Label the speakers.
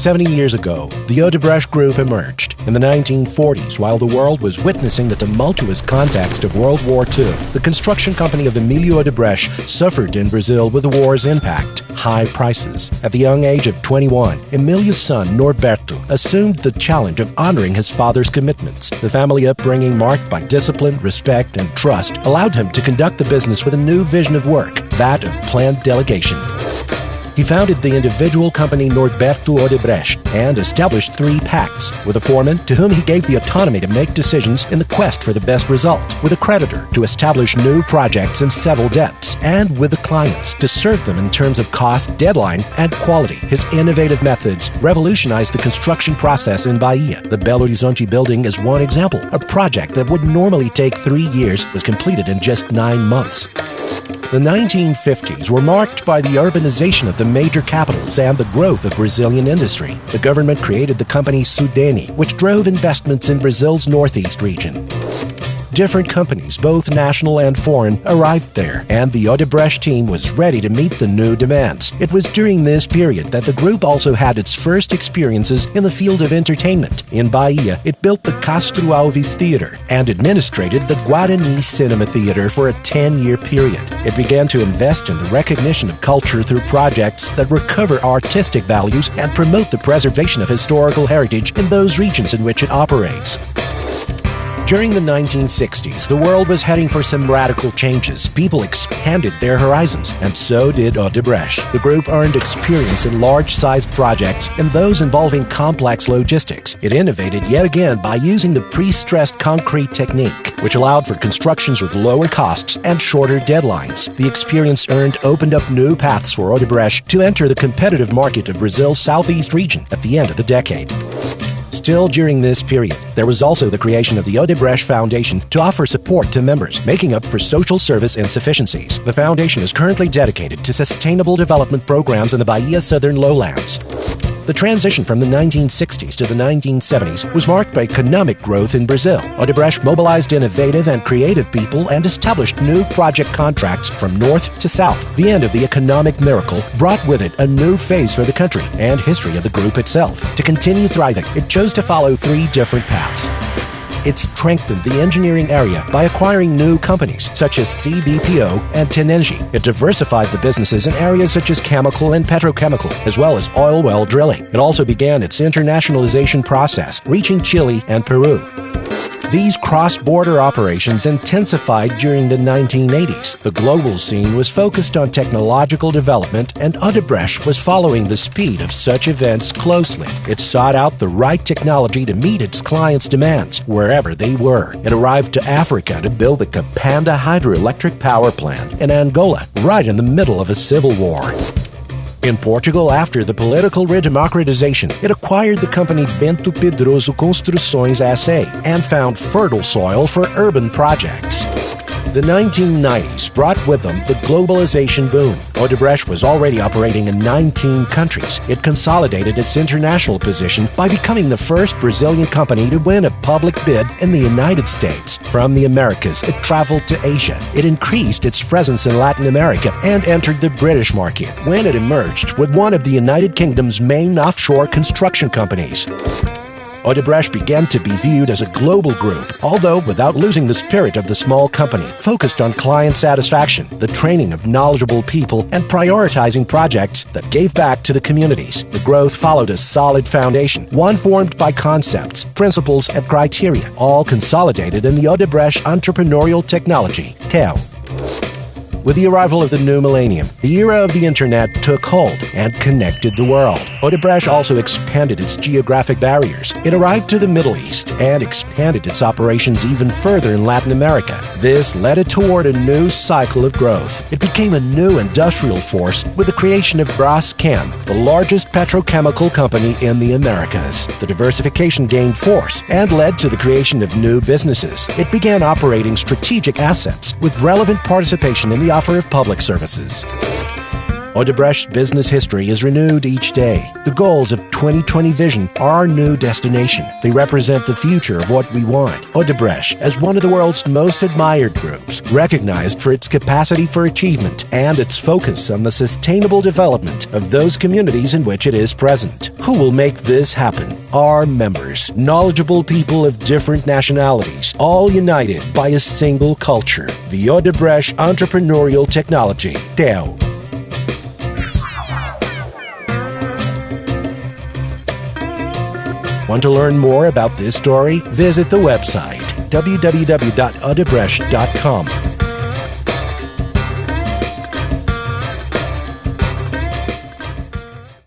Speaker 1: 70 years ago, the Odebrecht Group emerged. In the 1940s, while the world was witnessing the tumultuous context of World War II, the construction company of Emilio Odebrecht suffered in Brazil with the war's impact: high prices. At the young age of 21, Emilio's son, Norberto, assumed the challenge of honoring his father's commitments. The family upbringing, marked by discipline, respect, and trust, allowed him to conduct the business with a new vision of work, that of planned delegation. He founded the individual company Norberto Odebrecht and established 3 pacts with a foreman to whom he gave the autonomy to make decisions in the quest for the best result, with a creditor to establish new projects and settle debts, and with the clients to serve them in terms of cost, deadline, and quality. His innovative methods revolutionized the construction process in Bahia. The Belo Horizonte building is one example. A project that would normally take 3 years was completed in just 9 months. The 1950s were marked by the urbanization of the major capitals and the growth of Brazilian industry. The government created the company Sudene, which drove investments in Brazil's northeast region. Different companies, both national and foreign, arrived there, and the Odebrecht team was ready to meet the new demands. It was during this period that the group also had its first experiences in the field of entertainment. In Bahia, it built the Castro Alves Theater and administrated the Guarani Cinema Theater for a 10-year period. It began to invest in the recognition of culture through projects that recover artistic values and promote the preservation of historical heritage in those regions in which it operates. During the 1960s, the world was heading for some radical changes. People expanded their horizons, and so did Odebrecht. The group earned experience in large-sized projects and those involving complex logistics. It innovated yet again by using the pre-stressed concrete technique, which allowed for constructions with lower costs and shorter deadlines. The experience opened up new paths for Odebrecht to enter the competitive market of Brazil's southeast region at the end of the decade. Still during this period, there was also the creation of the Odebrecht Foundation to offer support to members, making up for social service insufficiencies. The foundation is currently dedicated to sustainable development programs in the Bahia Southern Lowlands. The transition from the 1960s to the 1970s was marked by economic growth in Brazil. Odebrecht mobilized innovative and creative people and established new project contracts from north to south. The end of the economic miracle brought with it a new phase for the country and history of the group itself. To continue thriving, it chose to follow 3 different paths. It strengthened the engineering area by acquiring new companies such as CBPO and Tenengi. It diversified the businesses in areas such as chemical and petrochemical, as well as oil well drilling. It also began its internationalization process, reaching Chile and Peru. These cross-border operations intensified during the 1980s. The global scene was focused on technological development, and Odebrecht was following the speed of such events closely. It sought out the right technology to meet its clients' demands, wherever they were. It arrived to Africa to build the Capanda hydroelectric power plant in Angola, right in the middle of a civil war. In Portugal, after the political redemocratization, it acquired the company Bento Pedroso Construções S.A. and found fertile soil for urban projects. The 1990s brought with them the globalization boom. Odebrecht was already operating in 19 countries. It consolidated its international position by becoming the first Brazilian company to win a public bid in the United States. From the Americas, it traveled to Asia. It increased its presence in Latin America and entered the British market when it emerged with one of the United Kingdom's main offshore construction companies. Odebrecht began to be viewed as a global group, although without losing the spirit of the small company, focused on client satisfaction, the training of knowledgeable people, and prioritizing projects that gave back to the communities. The growth followed a solid foundation, one formed by concepts, principles, and criteria, all consolidated in the Odebrecht Entrepreneurial Technology, TEL. With the arrival of the new millennium, the era of the Internet took hold and connected the world. Odebrecht also expanded its geographic barriers. It arrived to the Middle East and expanded its operations even further in Latin America. This led it toward a new cycle of growth. It became a new industrial force with the creation of Braskem, the largest petrochemical company in the Americas. The diversification gained force and led to the creation of new businesses. It began operating strategic assets with relevant participation in the offer of public services. Odebrecht's business history is renewed each day. The goals of 2020 Vision are our new destination. They represent the future of what we want. Odebrecht, as one of the world's most admired groups, recognized for its capacity for achievement and its focus on the sustainable development of those communities in which it is present. Who will make this happen? Our members, knowledgeable people of different nationalities, all united by a single culture. The Odebrecht Entrepreneurial Technology, DEO. Want to learn more about this story? Visit the website www.odebrecht.com.